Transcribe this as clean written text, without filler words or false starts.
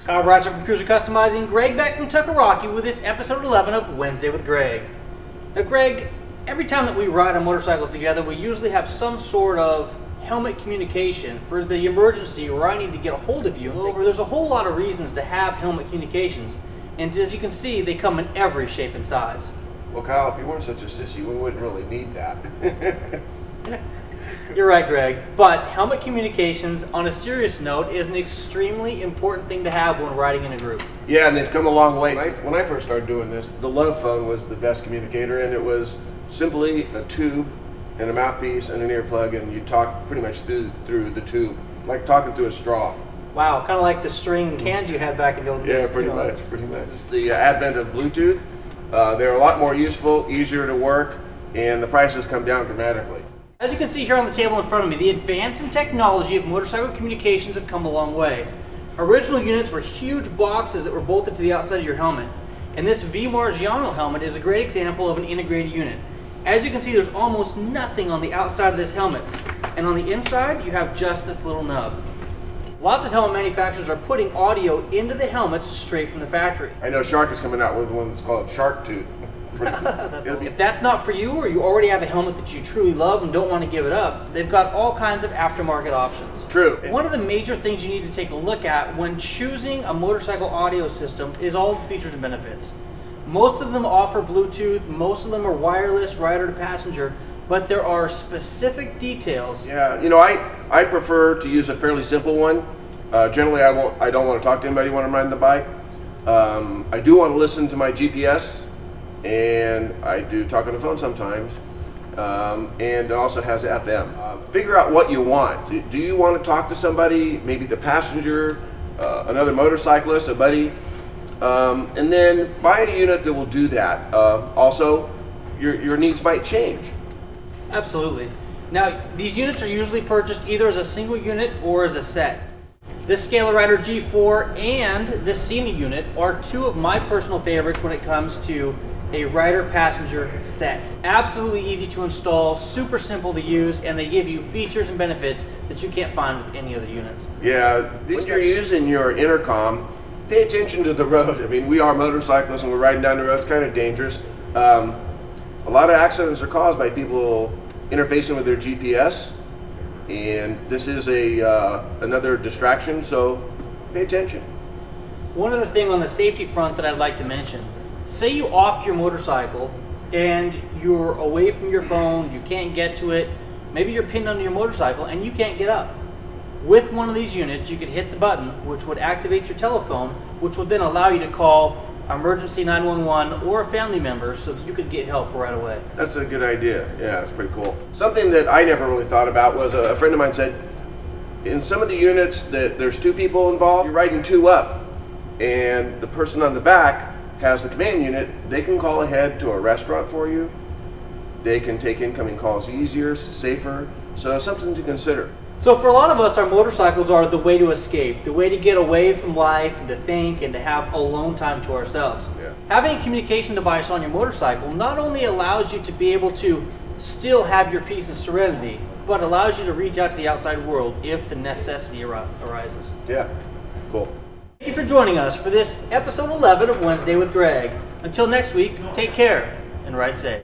Cardo from Cruiser Customizing, Greg back from Tuckerrocky with this episode 11 of Wednesday with Greg. Now Greg, every time that we ride on motorcycles together, we usually have some sort of helmet communication for the emergency where I need to get a hold of you. There's a whole lot of reasons to have helmet communications, and as you can see, they come in every shape and size. Well, Kyle, if you weren't such a sissy, we wouldn't really need that. You're right, Greg, but helmet communications, on a serious note, is an extremely important thing to have when riding in a group. Yeah, and they've come a long way. When I first started doing this, the Love phone was the best communicator, and it was simply a tube and a mouthpiece and an earplug, and you talk pretty much through the tube, like talking through a straw. Wow, kind of like the string cans you had back in the old days. Yeah, pretty much. The advent of Bluetooth, they're a lot more useful, easier to work, and the prices come down dramatically. As you can see here on the table in front of me, the advance in technology of motorcycle communications have come a long way. Original units were huge boxes that were bolted to the outside of your helmet, and this V Margiano helmet is a great example of an integrated unit. As you can see, there's almost nothing on the outside of this helmet, and on the inside you have just this little nub. Lots of helmet manufacturers are putting audio into the helmets straight from the factory. I know Shark is coming out with one that's called Shark Tooth. If that's not for you, or you already have a helmet that you truly love and don't want to give it up, they've got all kinds of aftermarket options. True. One of the major things you need to take a look at when choosing a motorcycle audio system is all the features and benefits. Most of them offer Bluetooth, most of them are wireless, rider to passenger, but there are specific details. Yeah, you know, I prefer to use a fairly simple one. Generally, I don't want to talk to anybody when I'm riding the bike. I do want to listen to my GPS, and I do talk on the phone sometimes, and it also has FM. Figure out what you want. Do you want to talk to somebody, maybe the passenger, another motorcyclist, a buddy, and then buy a unit that will do that. Also, your needs might change. Absolutely. Now, these units are usually purchased either as a single unit or as a set. This Scala Rider G4 and this Sena unit are two of my personal favorites when it comes to a rider-passenger set. Absolutely easy to install, super simple to use, and they give you features and benefits that you can't find with any other units. Yeah, when you're using your intercom, pay attention to the road. I mean, we are motorcyclists and we're riding down the road. It's kind of dangerous. A lot of accidents are caused by people interfacing with their GPS, and this is another distraction, so pay attention. One other thing on the safety front that I'd like to mention. Say you off your motorcycle and you're away from your phone, you can't get to it, maybe you're pinned under your motorcycle and you can't get up. With one of these units you could hit the button which would activate your telephone, which would then allow you to call emergency 911 or a family member so that you could get help right away. That's a good idea. Yeah, it's pretty cool. Something that I never really thought about was a friend of mine said, in some of the units that there's two people involved, you're riding two up, and the person on the back has the command unit. They can call ahead to a restaurant for you. They can take incoming calls easier, safer, so something to consider. So for a lot of us, our motorcycles are the way to escape, the way to get away from life and to think and to have alone time to ourselves. Yeah. Having a communication device on your motorcycle not only allows you to be able to still have your peace and serenity, but allows you to reach out to the outside world if the necessity arises. Yeah, cool. Thank you for joining us for this episode 11 of Wednesday with Greg. Until next week, take care and ride safe.